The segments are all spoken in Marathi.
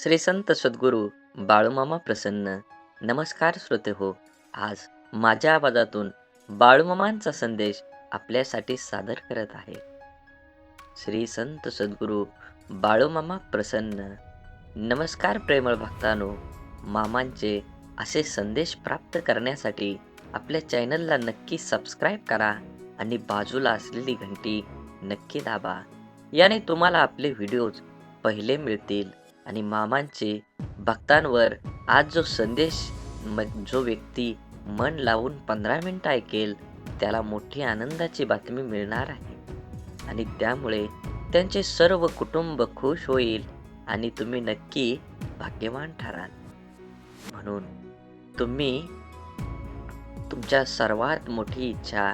श्री संत सद्गुरू बाळूमामा प्रसन्न. नमस्कार श्रोते हो. आज माझ्या आवाजातून बाळूमामांचा संदेश आपल्यासाठी सादर करत आहे. श्री संत सद्गुरू बाळूमामा प्रसन्न. नमस्कार प्रेमळ भक्तांनो. मामांचे असे संदेश प्राप्त करण्यासाठी आपल्या चॅनलला नक्की सबस्क्राईब करा आणि बाजूला असलेली घंटी नक्की दाबा. याने तुम्हाला आपले व्हिडिओज पहिले मिळतील आणि मामांचे भक्तांवर आज जो संदेश जो व्यक्ती मन लावून 15 मिनिटं ऐकेल त्याला मोठी आनंदाची बातमी मिळणार आहे आणि त्यामुळे त्यांचे सर्व कुटुंब खुश होईल आणि तुम्ही नक्की भाग्यवान ठराल. म्हणून तुम्ही तुमच्या सर्वात मोठी इच्छा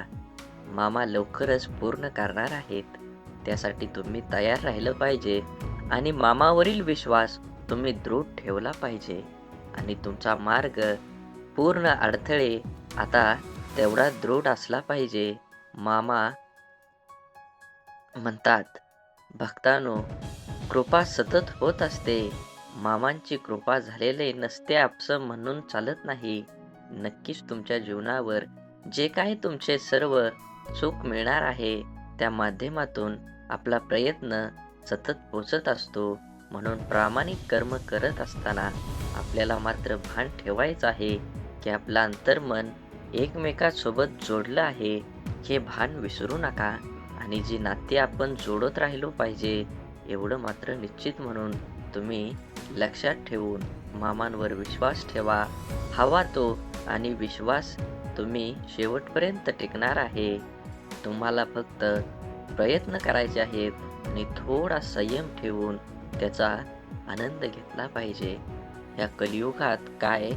मामा लवकरच पूर्ण करणार आहेत. त्यासाठी तुम्ही तयार राहिलं पाहिजे आणि मामावरील विश्वास तुम्ही दृढ ठेवला पाहिजे आणि तुमचा मार्ग पूर्ण अडथळे आता तेवढा दृढ असला पाहिजे. मामा म्हणतात, भक्तांनो, कृपा सतत होत असते. मामांची कृपा झालेले नसते आपसं म्हणून चालत नाही. नक्कीच तुमच्या जीवनावर जे काही तुमचे सर्व सुख मिळणार आहे त्या माध्यमातून आपला प्रयत्न सतत पोचत असतो. म्हणून प्रामाणिक कर्म करत असताना आपल्याला मात्र भान ठेवायचं आहे की आपलं अंतर्मन एकमेकांसोबत जोडलं आहे हे भान विसरू नका आणि जी नाती आपण जोडत राहिलो पाहिजे एवढं मात्र निश्चित म्हणून तुम्ही लक्षात ठेवून मामांवर विश्वास ठेवा. हवा तो आणि विश्वास तुम्ही शेवटपर्यंत टिकणार आहे. तुम्हाला फक्त प्रयत्न करायचे आहेत आणि थोडा संयम ठेवून त्याचा आनंद घेतला पाहिजे. या कलियुगात काय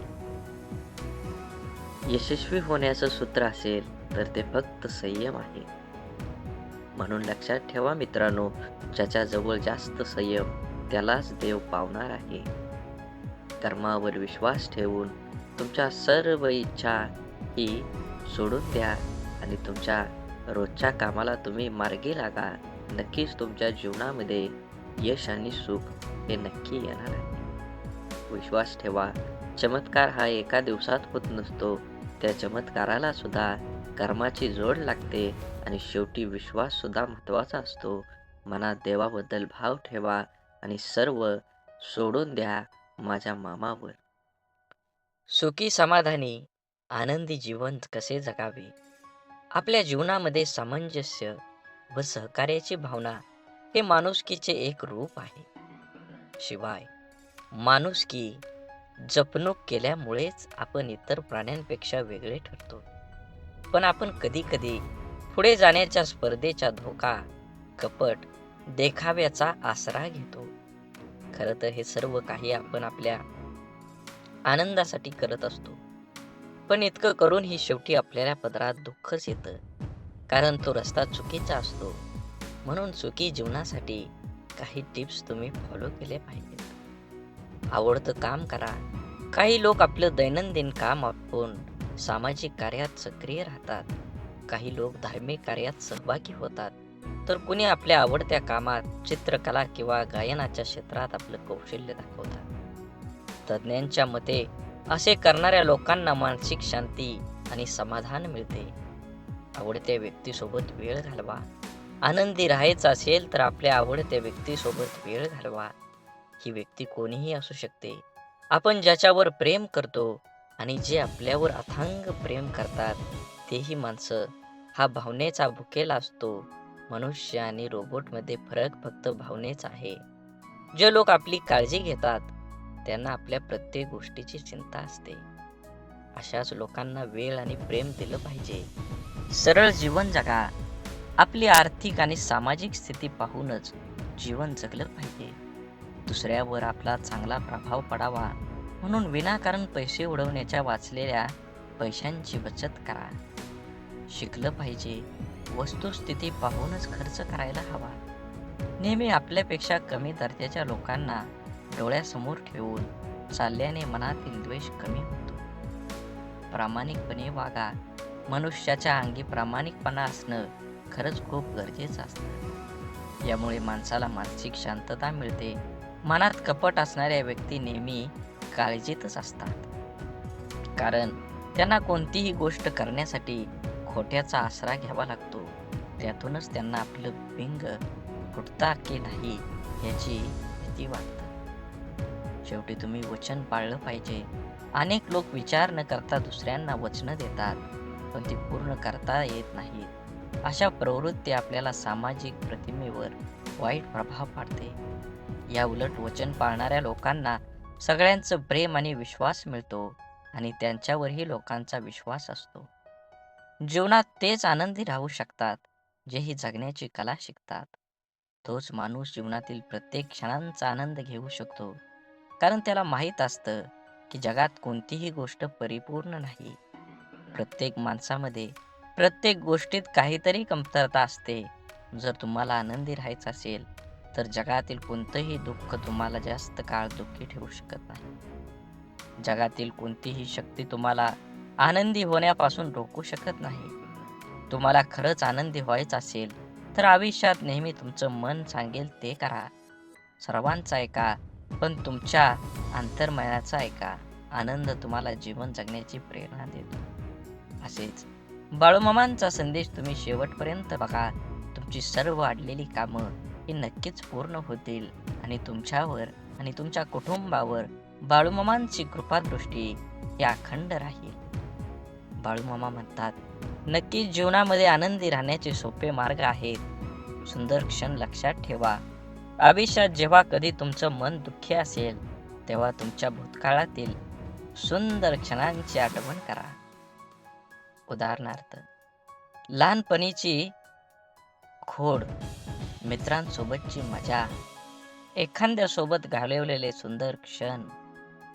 यशस्वी होण्याचं सूत्र असेल तर ते फक्त संयम आहे. म्हणून लक्षात ठेवा मित्रांनो, ज्याच्याजवळ जास्त संयम त्यालाच देव पावणार आहे. कर्मावर विश्वास ठेवून तुमच्या सर्व इच्छा ही सोडून द्या आणि तुमच्या रोजच्या कामाला तुम्ही मार्गी लागा. नक्कीच तुमच्या जीवनामध्ये यश आणि सुख हे नक्की येणार आहे. विश्वास ठेवा. चमत्कार हा एका दिवसात होत नसतो. त्या चमत्काराला सुद्धा कर्माची जोड लागते आणि शेवटी विश्वास सुद्धा महत्त्वाचा असतो. मनात देवाबद्दल भाव ठेवा आणि सर्व सोडून द्या माझ्या मामावर. सुखी समाधानी आनंदी जीवन कसे जगावे? आपल्या जीवनामध्ये सामंजस्य व सहकार्याची भावना हे माणुसकीचे एक रूप आहे. शिवाय माणुसकी जपणूक केल्यामुळेच आपण इतर प्राण्यांपेक्षा वेगळे ठरतो. पण आपण कधी कधी पुढे जाण्याच्या स्पर्धेचा धोका, कपट, देखाव्याचा आसरा घेतो. खरं तर हे सर्व काही आपण आपल्या आनंदासाठी करत असतो. पण इतकं करूनही शेवटी आपल्याला पदरात दुःखच येतं, कारण तो रस्ता चुकीचा असतो. म्हणून सुखी जीवनासाठी काही टिप्स तुम्ही फॉलो केले पाहिजेत. आवडतं काम करा. काही लोक आपलं दैनंदिन काम आपण सामाजिक कार्यात सक्रिय राहतात. काही लोक धार्मिक कार्यात सहभागी होतात, तर कुणी आपल्या आवडत्या कामात, चित्रकला किंवा गायनाच्या क्षेत्रात आपलं कौशल्य दाखवतात. तज्ज्ञांच्या मते असे करणाऱ्या लोकांना मानसिक शांती आणि समाधान मिळते. आवडत्या व्यक्तीसोबत वेळ घालवा. आनंदी राहायचं असेल तर आपल्या आवडत्या व्यक्तीसोबत वेळ घालवा. ही व्यक्ती कोणीही असू शकते. आपण ज्याच्यावर प्रेम करतो आणि जे आपल्यावर अथांग प्रेम करतात तेही माणसं. हा भावनेचा भुकेला असतो. मनुष्य आणि रोबोटमध्ये फरक फक्त भावनेचा आहे. जे लोक आपली काळजी घेतात त्यांना आपल्या प्रत्येक गोष्टीची चिंता असते. अशाच लोकांना वेळ आणि प्रेम दिलं पाहिजे. सरळ जीवन जगा. आपली आर्थिक आणि सामाजिक स्थिती पाहूनच जीवन जगलं पाहिजे. दुसऱ्यावर आपला चांगला प्रभाव पडावा म्हणून विनाकारण पैसे उडवण्याच्या वाचलेल्या पैशांची बचत करा. शिकलं पाहिजे. वस्तुस्थिती पाहूनच खर्च करायला हवा. नेहमी आपल्यापेक्षा कमी दर्जाच्या लोकांना डोळ्यासमोर ठेवून चालल्याने मनातील द्वेष कमी होतो. प्रामाणिकपणे वागा. मनुष्याच्या अंगी प्रामाणिकपणा असणं खरंच खूप गरजेचं असतं. यामुळे माणसाला मानसिक शांतता मिळते मनात कपट असणाऱ्या व्यक्ती नेहमी काळजीतच असतात. कारण त्यांना कोणतीही गोष्ट करण्यासाठी खोट्याचा आसरा घ्यावा लागतो. त्यातूनच त्यांना आपलं बिंग फुटता की नाही याची भीती वाटते. शेवटी तुम्ही वचन पाळलं पाहिजे. अनेक लोक विचार न करता दुसऱ्यांना वचनं देतात, पण ती पूर्ण करता येत नाहीत. अशा प्रवृत्ती आपल्याला सामाजिक प्रतिमेवर वाईट प्रभाव पाडते. या उलट वचन पाळणाऱ्या लोकांना सगळ्यांचं प्रेम आणि विश्वास मिळतो आणि त्यांच्यावरही लोकांचा विश्वास असतो. जीवनात तेच आनंदी राहू शकतात, जेही जगण्याची कला शिकतात. तोच माणूस जीवनातील प्रत्येक क्षणांचा आनंद घेऊ शकतो, कारण त्याला माहीत असतं की जगात कोणतीही गोष्ट परिपूर्ण नाही. प्रत्येक माणसामध्ये, प्रत्येक गोष्टीत काहीतरी कमतरता असते. जर तुम्हाला आनंदी राहायचं असेल, तर जगातील कोणतंही दुःख तुम्हाला जास्त काळ दुःखी ठेवू शकत नाही. जगातील कोणतीही शक्ती तुम्हाला आनंदी होण्यापासून रोखू शकत नाही. तुम्हाला खरंच आनंदी व्हायचं असेल, तर आयुष्यात नेहमी तुमचं मन सांगेल ते करा. सर्वांचं ऐका, पण तुमच्या अंतर्मनाचा ऐका. आनंद तुम्हाला जीवन जगण्याची प्रेरणा देतो. असेच बाळूमामांचा संदेश तुम्ही शेवटपर्यंत बघा. तुमची सर्व अडलेली कामं ही नक्कीच पूर्ण होतील आणि तुमच्यावर आणि तुमच्या कुटुंबावर बाळूमामांची कृपादृष्टी ही अखंड राहील. बाळूमामा म्हणतात, नक्कीच जीवनामध्ये आनंदी राहण्याचे सोपे मार्ग आहेत. सुंदर क्षण लक्षात ठेवा. आयुष्यात जेव्हा कधी तुमचं मन दुःखी असेल, तेव्हा तुमच्या भूतकाळातील सुंदर क्षणांची आठवण करा. उदाहरणार्थ, लहानपणीची खोड, मित्रांसोबतची मजा, एखाद्यासोबत घालवलेले सुंदर क्षण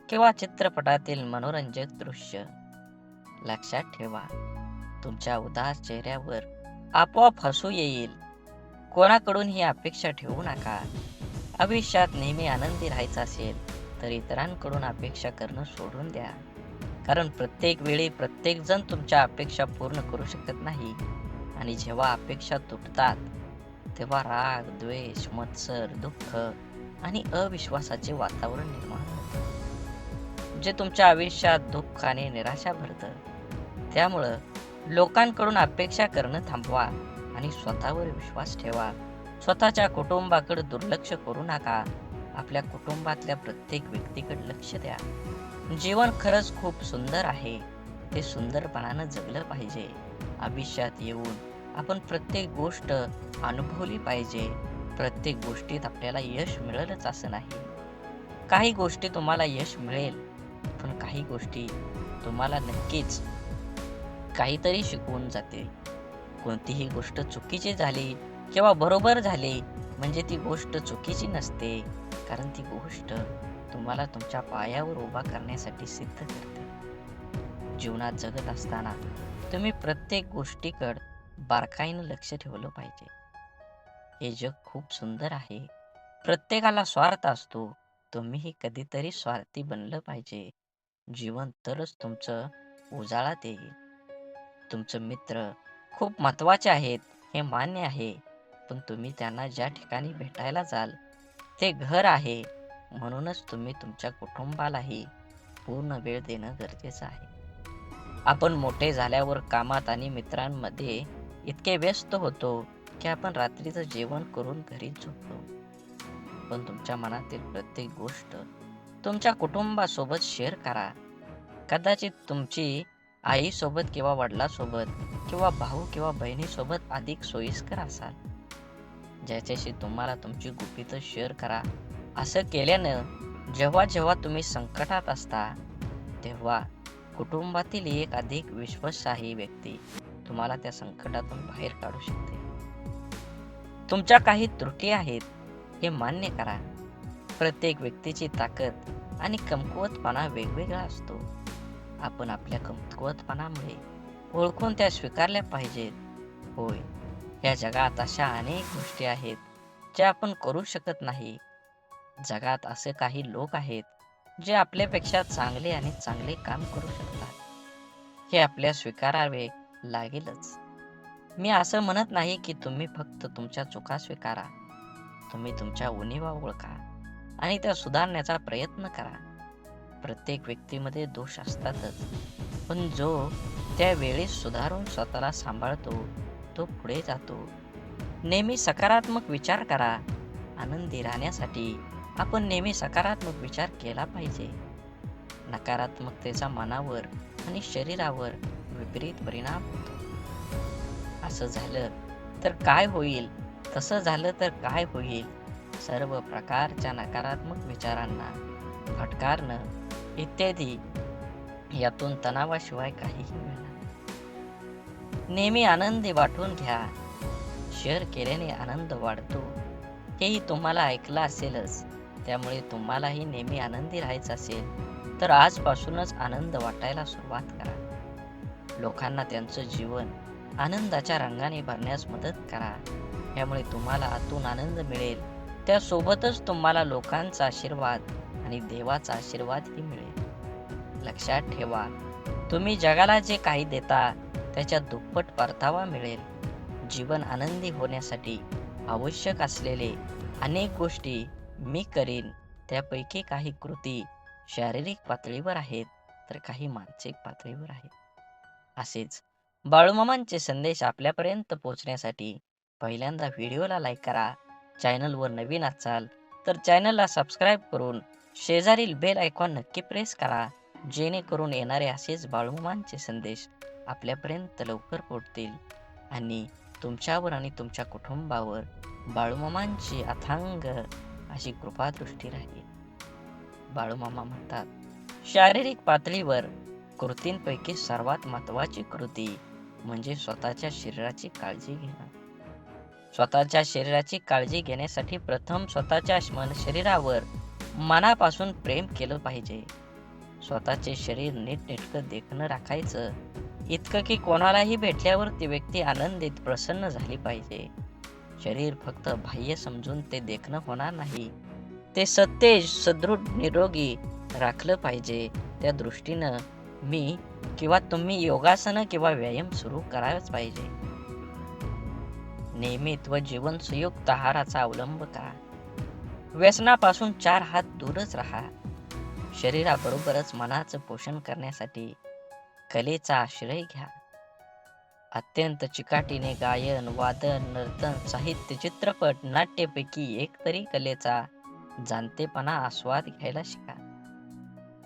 किंवा चित्रपटातील मनोरंजक दृश्य. लक्षात ठेवा, तुमच्या उदास चेहऱ्यावर आपोआप हसू येईल. कोणाकडून ही अपेक्षा ठेवू नका. आयुष्यात नेहमी आनंदी राहायचं असेल, तर इतरांकडून अपेक्षा करणं सोडून द्या. कारण प्रत्येक वेळी प्रत्येक जण तुमच्या अपेक्षा पूर्ण करू शकत नाही. आणि जेव्हा अपेक्षा तुटतात, तेव्हा राग, द्वेष, मत्सर, दुःख आणि अविश्वासाचे वातावरण निर्माण होते, जे तुमच्या आयुष्यात दुःख आणि निराशा भरतं. त्यामुळं लोकांकडून अपेक्षा करणं थांबवा आणि स्वतःवर विश्वास ठेवा. स्वतःच्या कुटुंबाकडे दुर्लक्ष करू नका. आपल्या कुटुंबातल्या प्रत्येक व्यक्तीकडे लक्ष द्या. जीवन खरंच खूप सुंदर आहे. ते सुंदरपणानं जगलं पाहिजे. आयुष्यात येऊन आपण प्रत्येक गोष्ट अनुभवली पाहिजे. प्रत्येक गोष्टीत आपल्याला यश मिळेलच असं नाही. काही गोष्टी तुम्हाला यश मिळेल, पण काही गोष्टी तुम्हाला नक्कीच काहीतरी शिकवून जाते. कोणतीही गोष्ट चुकीची झाली किंवा बरोबर झाली म्हणजे ती गोष्ट चुकीची नसते, कारण ती गोष्ट तुम्हाला तुमच्या पायावर उभा करण्यासाठी सिद्ध करते. जीवनात जगत असताना तुम्ही प्रत्येक गोष्टीकडे बारकाईनं लक्ष ठेवलं पाहिजे. हे जग खूप सुंदर आहे. प्रत्येकाला स्वार्थ असतो. तुम्हीही कधीतरी स्वार्थी बनलं पाहिजे. जीवन तरच तुमचं उजाळात येईल. तुमचे मित्र खूप महत्त्वाचे आहेत, हे मान्य आहे. पण तुम्ही त्यांना ज्या ठिकाणी भेटायला जाल, ते घर आहे. म्हणूनच तुम्ही तुमच्या कुटुंबालाही पूर्ण वेळ देणं गरजेचं आहे. आपण मोठे झाल्यावर कामात आणि मित्रांमध्ये इतके व्यस्त होतो की आपण रात्रीचं जेवण करून घरीच झोपतो. पण तुमच्या मनातील प्रत्येक गोष्ट तुमच्या कुटुंबासोबत शेअर करा. कदाचित तुमची आईसोबत किंवा वडिलांसोबत किंवा भाऊ किंवा बहिणीसोबत अधिक सोयीस्कर असाल. ज्याच्याशी तुम्हाला तुमची गुपितं शेअर करा. असं केल्यानं जेव्हा जेव्हा तुम्ही संकटात असता, तेव्हा कुटुंबातील एक अधिक विश्वासार्ह व्यक्ती तुम्हाला त्या संकटातून बाहेर काढू शकते. तुमच्या काही त्रुटी आहेत, हे मान्य करा. प्रत्येक व्यक्तीची ताकद आणि कमकुवतपणा वेगवेगळा असतो. आपण आपल्या कमकुवतपणामुळे ओळखून त्या स्वीकारल्या पाहिजेत. होय, या जगात अशा अनेक गोष्टी आहेत ज्या आपण करू शकत नाही. जगात असे काही लोक आहेत जे आपल्यापेक्षा चांगले आणि चांगले काम करू शकतात. हे आपल्या स्वीकारावे लागेलच. मी असं म्हणत नाही की तुम्ही फक्त तुमच्या चुका स्वीकारा. तुम्ही तुमच्या उणिवा ओळखा. आणि त्या सुधारण्याचा प्रयत्न करा. प्रत्येक व्यक्तीमध्ये दोष असतातच, पण जो त्यावेळी सुधारून स्वतःला सांभाळतो तो पुढे जातो. नेहमी सकारात्मक विचार करा. आनंदी राहण्यासाठी आपण नेहमी सकारात्मक विचार केला पाहिजे. नकारात्मकतेचा मनावर आणि शरीरावर विपरीत परिणाम होतो. असं झालं तर काय होईल, तसं झालं तर काय होईल, सर्व प्रकारच्या नकारात्मक विचारांना फटकारणं इत्यादी यातून तणावाशिवाय काहीही मिळणार नाही. नेहमी आनंदी वाटून घ्या. शेअर केल्याने आनंद वाढतो, हेही तुम्हाला ऐकलं असेलच. त्यामुळे तुम्हालाही नेहमी आनंदी राहायचं असेल तर आजपासूनच आनंद वाटायला सुरुवात करा. लोकांना त्यांचं जीवन आनंदाच्या रंगाने भरण्यास मदत करा. यामुळे तुम्हाला आतून आनंद मिळेल. त्यासोबतच तुम्हाला लोकांचा आशीर्वाद आणि देवाचा आशीर्वादही मिळेल. लक्षात ठेवा, तुम्ही जगाला जे काही देता त्याच्या दुप्पट परतावा मिळेल. जीवन आनंदी होण्यासाठी आवश्यक असलेले अनेक गोष्टी मी करीन. त्यापैकी काही कृती शारीरिक पातळीवर आहेत तर काही मानसिक पातळीवर आहेत. असेच बाळूमामांचे संदेश आपल्यापर्यंत पोहोचण्यासाठी पहिल्यांदा व्हिडिओला लाईक करा. चॅनलवर नवीन असाल तर चॅनलला सबस्क्राईब करून शेजारील बेल आयकॉन नक्की प्रेस करा, जेणेकरून येणारे असेच बाळूमामांचे संदेश आपल्यापर्यंत लवकर पोहोचतील आणि तुमच्यावर आणि तुमच्या कुटुंबावर बाळूमामांची अथांग अशी कृपादृष्टी राहील. बाळूमामा म्हणतात, शारीरिक पातळीवर कृतींपैकी सर्वात महत्त्वाची कृती म्हणजे स्वतःच्या शरीराची काळजी घेणं. स्वतःच्या शरीराची काळजी घेण्यासाठी प्रथम स्वतःच्या शरीरावर मनापासून प्रेम केलं पाहिजे. स्वतःचे शरीर नीटनेटकं देखणं राखायचं, इतकं की कोणालाही भेटल्यावर ती व्यक्ती आनंदित प्रसन्न झाली पाहिजे. शरीर फक्त बाह्य समजून ते देखणं होणार नाही, ते सतेज सदृढ निरोगी राखलं पाहिजे. त्या दृष्टीनं मी किंवा तुम्ही योगासनं किंवा व्यायाम सुरू करायलाच पाहिजे. नियमित व जीवनसयुक्त आहाराचा अवलंब करा. व्यसनापासून 4 हात दूरच राहा. शरीराबरोबरच मनाचं पोषण करण्यासाठी कलेचा आश्रय घ्या. अत्यंत चिकाटीने गायन, वादन, नर्तन, साहित्य, चित्रपट, नाट्यपैकी एक तरी कलेचा जाणतेपणा आस्वाद घ्यायला शिका.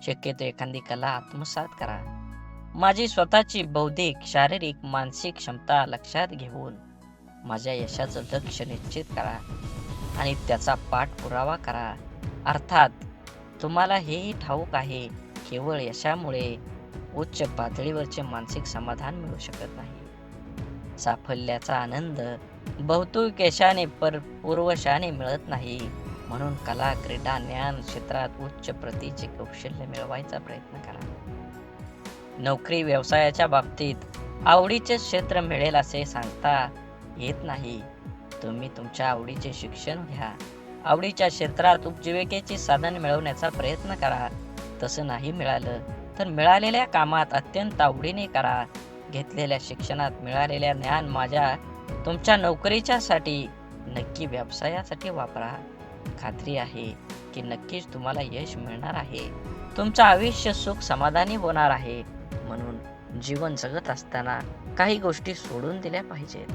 शक्यतो एखादी कला आत्मसात करा. माझी स्वतःची बौद्धिक, शारीरिक, मानसिक क्षमता लक्षात घेऊन माझ्या यशाचं लक्ष्य निश्चित करा आणि त्याचा पाठपुरावा करा. अर्थात तुम्हाला हेही ठाऊक आहे, केवळ यशामुळे उच्च पातळीवरचे मानसिक समाधान मिळू शकत नाही. साफल्याचा आनंद बहुतेक यशाने पूर्वशाने मिळत नाही. म्हणून कला, क्रीडा, ज्ञान क्षेत्रात उच्च प्रतीचे कौशल्य मिळवायचा प्रयत्न करा. नोकरी व्यवसायाच्या बाबतीत आवडीचे क्षेत्र मिळेल असे सांगता येत नाही. तुम्ही तुमच्या आवडीचे शिक्षण घ्या. आवडीच्या क्षेत्रात उपजीविकेचे साधन मिळवण्याचा प्रयत्न करा. तसं नाही मिळालं तर मिळालेल्या कामात अत्यंत आवडीने करा. घेतलेल्या शिक्षणात मिळालेल्या ज्ञान तुमच्या नोकरीच्या साठी नक्की व्यवसायासाठी वापरा. खात्री आहे की नक्कीच तुम्हाला यश मिळणार आहे. तुमचं आयुष्य सुख समाधानी होणार आहे. म्हणून जीवन जगत असताना काही गोष्टी सोडून दिल्या पाहिजेत,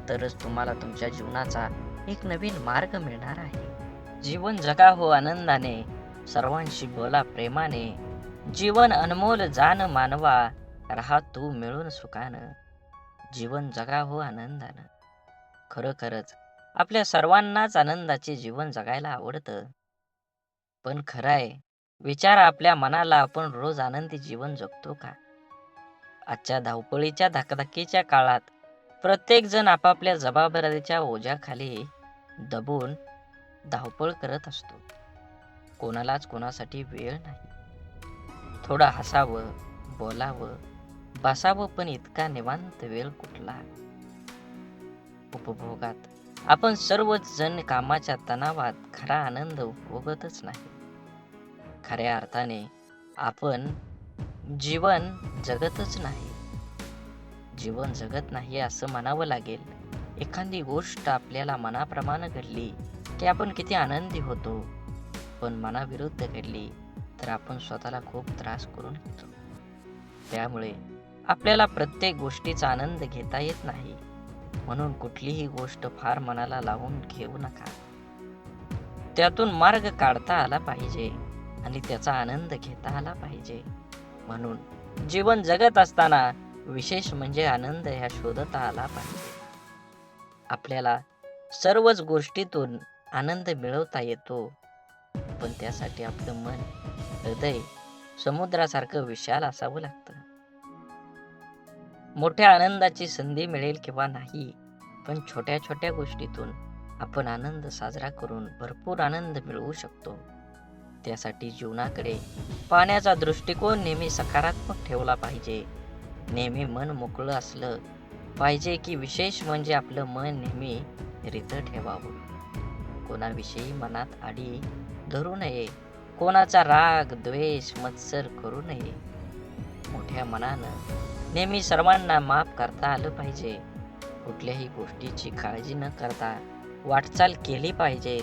तरच तुम्हाला तुमच्या जीवनाचा एक नवीन मार्ग मिळणार आहे. जीवन जगा हो आनंदाने, सर्वांशी बोला प्रेमाने. जीवन अनमोल जाण मानवा, राहा तू मिळून सुखानं. जीवन जगा हो आनंदानं. खरोखरच आपल्या सर्वांनाच आनंदाचे जीवन जगायला आवडतं. पण खरं आहे, विचार आपल्या मनाला, आपण रोज आनंदी जीवन जगतो का? आजच्या धावपळीच्या धकाधकीच्या काळात प्रत्येक जण आपापल्या जबाबदारीच्या ओझ्याखाली दबून धावपळ करत असतो. कोणालाच कोणासाठी वेळ नाही. थोडं हसावं, बोलावं, बसावं, पण इतका निवांत वेळ कुठला? उपभोगात आपण सर्वच जण कामाच्या तणावात खरा आनंद उपभोगतच नाही. खऱ्या अर्थाने आपण जीवन जगतच नाही. जीवन जगत नाही असं म्हणावं लागेल. एखादी गोष्ट आपल्याला मनाप्रमाणे घडली की आपण किती आनंदी होतो. पण मनाविरुद्ध घडली तर आपण स्वतःला खूप त्रास करून घेतो. त्यामुळे आपल्याला प्रत्येक गोष्टीचा आनंद घेता येत नाही. म्हणून कुठलीही गोष्ट फार मनाला लावून घेऊ नका. त्यातून मार्ग काढता आला पाहिजे आणि त्याचा आनंद घेता आला पाहिजे. म्हणून जीवन जगत असताना विशेष म्हणजे आनंद ह्या शोधता आला पाहिजे. आपल्याला सर्वच गोष्टीतून आनंद मिळवता येतो, पण त्यासाठी आपलं मन, हृदय समुद्रासारखं विशाल असावं लागतं. मोठ्या आनंदाची संधी मिळेल किंवा नाही, पण छोट्या छोट्या गोष्टीतून आपण आनंद साजरा करून भरपूर आनंद मिळवू शकतो. त्यासाठी जीवनाकडे पाहण्याचा दृष्टिकोन नेहमी सकारात्मक ठेवला पाहिजे. नेहमी मन मोकळं असलं पाहिजे, की विशेष म्हणजे आपलं मन नेहमी रितं ठेवावं. कोणाविषयी मनात आडी धरू नये. कोणाचा राग, द्वेष, मत्सर करू नये. मोठ्या मनानं नेहमी सर्वांना माफ करता आलं पाहिजे. कुठल्याही गोष्टीची काळजी न करता वाटचाल केली पाहिजे.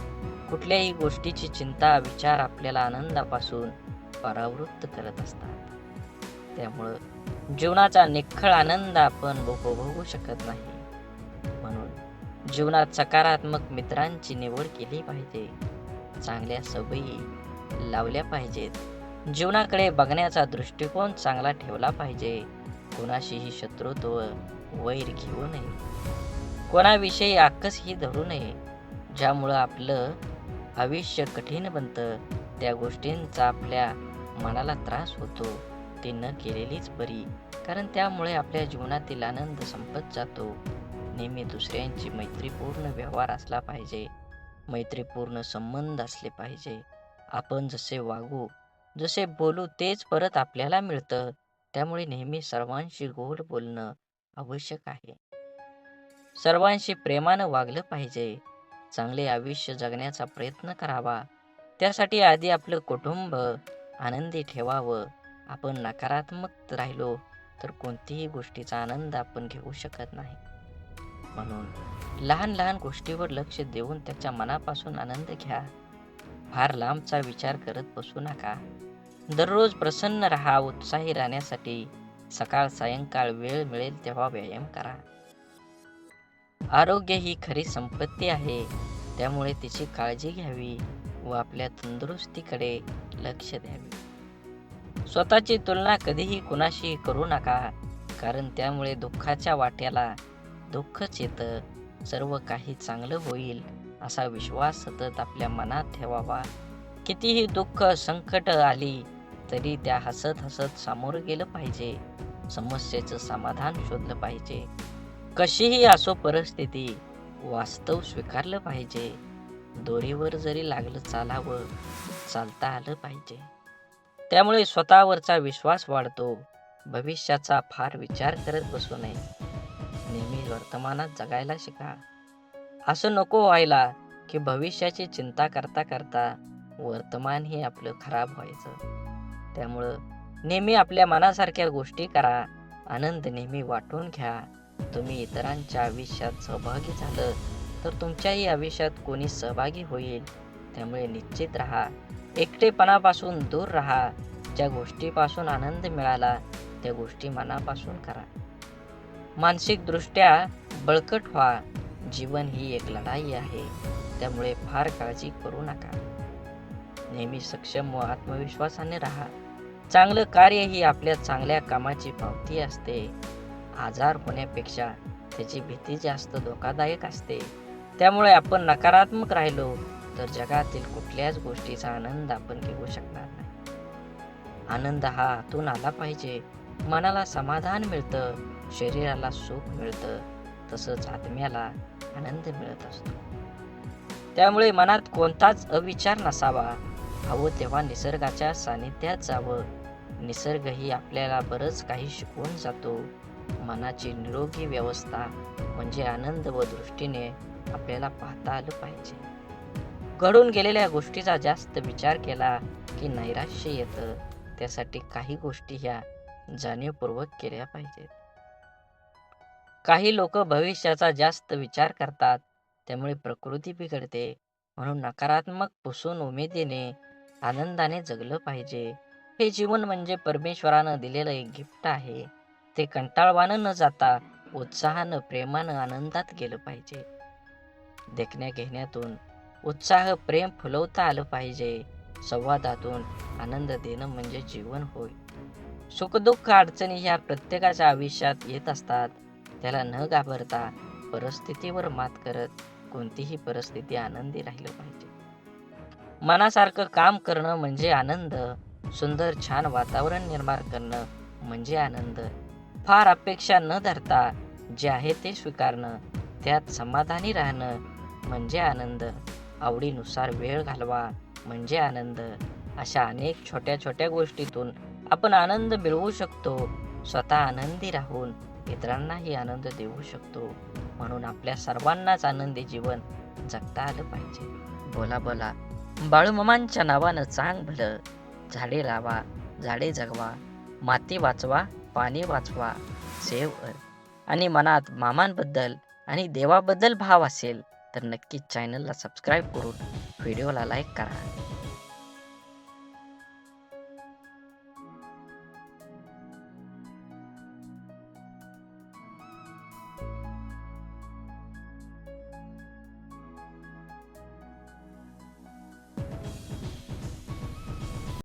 कुठल्याही गोष्टीची चिंता, विचार आपल्याला आनंदापासून परावृत्त करत असतात. त्यामुळं जीवनाचा निखळ आनंद आपण उपभोगू शकत नाही. म्हणून जीवनात सकारात्मक मित्रांची निवड केली पाहिजे. चांगल्या सवयी लावल्या पाहिजेत. जीवनाकडे बघण्याचा दृष्टिकोन चांगला ठेवला पाहिजे. कोणाशीही शत्रुत्व, वैर घेऊ नये. कोणाविषयी आकसही धरू नये. ज्यामुळं आपलं आयुष्य कठीण बनतं, त्या गोष्टींचा आपल्या मनाला त्रास होतो, ते न केलेलीच बरी. कारण त्यामुळे आपल्या जीवनातील आनंद संपत जातो. नेहमी दुसऱ्यांची मैत्रीपूर्ण व्यवहार असला पाहिजे. मैत्रीपूर्ण संबंध असले पाहिजे. आपण जसे वागू, जसे बोलू तेच परत आपल्याला मिळतं. त्यामुळे नेहमी सर्वांशी गोड बोलणं आवश्यक आहे. सर्वांशी प्रेमानं वागलं पाहिजे. चांगले आयुष्य जगण्याचा प्रयत्न करावा. त्यासाठी आधी आपलं कुटुंब आनंदी ठेवावं. आपण नकारात्मक राहिलो तर कोणतीही गोष्टीचा आनंद आपण घेऊ शकत नाही. म्हणून लहान लहान गोष्टीवर लक्ष देऊन त्याच्या मनापासून आनंद घ्या. फार लांबचा विचार करत बसू नका. दररोज प्रसन्न राहा. उत्साही राहण्यासाठी सकाळ सायंकाळ वेळ मिळेल तेव्हा व्यायाम करा. आरोग्य ही खरी संपत्ती आहे. त्यामुळे तिची काळजी घ्यावी व आपल्या तंदुरुस्तीकडे लक्ष द्यावे. स्वतःची तुलना कधीही कुणाशी करू नका, कारण त्यामुळे दुःखाच्या वाट्याला दुःखच येतं. सर्व काही चांगलं होईल असा विश्वास सतत आपल्या मनात ठेवावा. कितीही दुःख, संकट आली तरी त्या हसत हसत सामोरं गेलं पाहिजे. समस्येचं समाधान शोधलं पाहिजे. कशीही असो परिस्थिती, वास्तव स्वीकारलं पाहिजे. दोरीवर जरी लागलं चालावं, चालता आलं पाहिजे. त्यामुळे स्वतःवरचा विश्वास वाढतो. भविष्याचा फार विचार करत बसू नये. नेहमी वर्तमानात जगायला शिका. असं नको व्हायला की भविष्याची चिंता करता करता वर्तमान हे आपलं खराब व्हायचं. त्यामुळं नेहमी आपल्या मनासारख्या गोष्टी करा. आनंद नेहमी वाटून घ्या. तुम्ही इतरांच्या आयुष्यात सहभागी झालं तर तुमच्याही आयुष्यात कोणी सहभागी होईल. त्यामुळे निश्चित राहा. एकटेपणापासून दूर राहा. ज्या गोष्टीपासून आनंद मिळाला त्या गोष्टी मनापासून करा. मानसिकदृष्ट्या बळकट व्हा. जीवन ही एक लढाई आहे. त्यामुळे फार काळजी करू नका. नेहमी सक्षम व आत्मविश्वासाने राहा. चांगलं कार्य ही आपल्या चांगल्या कामाची पावती असते. आजार होण्यापेक्षा त्याची भीती जास्त धोकादायक असते. त्यामुळे आपण नकारात्मक राहिलो तर जगातील कुठल्याच गोष्टीचा आनंद आपण घेऊ शकणार नाही. आनंद हा आतून आला पाहिजे. मनाला समाधान मिळतं, शरीराला सुख मिळतं, तसंच आत्म्याला आनंद मिळत असतो. त्यामुळे मनात कोणताच अविचार नसावा. हवं तेव्हा निसर्गाच्या सानिध्यात जावं. निसर्गही आपल्याला बरंच काही शिकवून जातो. मनाची निरोगी व्यवस्था म्हणजे आनंद व दृष्टीने आपल्याला पाहता आलं पाहिजे. घडून गेलेल्या गोष्टीचा जास्त विचार केला की नैराश्य येतं. त्यासाठी काही गोष्टी ह्या जाणीवपूर्वक केल्या पाहिजेत. काही लोक भविष्याचा जास्त विचार करतात, त्यामुळे प्रकृती बिघडते. म्हणून नकारात्मक पुसून उमेदीने, आनंदाने जगलं पाहिजे. हे जीवन म्हणजे परमेश्वरानं दिलेलं एक गिफ्ट आहे. ते कंटाळवाणं न जाता उत्साहानं, प्रेमानं, आनंदात गेलं पाहिजे. देखण्या घेण्यातून उत्साह, प्रेम फुलवता आलं पाहिजे. संवादातून आनंद देणं म्हणजे जीवन होय. सुखदुःख, अडचणी ह्या प्रत्येकाच्या आयुष्यात येत असतात. त्याला न घाबरता परिस्थितीवर मात करत कोणतीही परिस्थिती आनंदी राहिलं पाहिजे. मनासारखं काम करणं म्हणजे आनंद. सुंदर छान वातावरण निर्माण करणं म्हणजे आनंद. फार अपेक्षा न धरता जे आहे ते स्वीकारणं, त्यात समाधानी राहणं म्हणजे आनंद. आवडीनुसार वेळ घालवा म्हणजे आनंद. अशा अनेक छोट्या छोट्या गोष्टीतून आपण आनंद मिळवू शकतो. स्वतः आनंदी राहून इतरांनाही आनंद देऊ शकतो. म्हणून आपल्या सर्वांनाच आनंदी जीवन जगता आलं पाहिजे. बोला बोला बाळूमामांच्या नावानं चांग भलं. झाडे लावा, झाडे जगवा, माती वाचवा, पाणी वाचवा, सेव आणि मनात मामांबद्दल आणि देवाबद्दल भाव असेल तर नक्कीच चॅनलला सबस्क्राईब करून व्हिडिओला लाईक करा.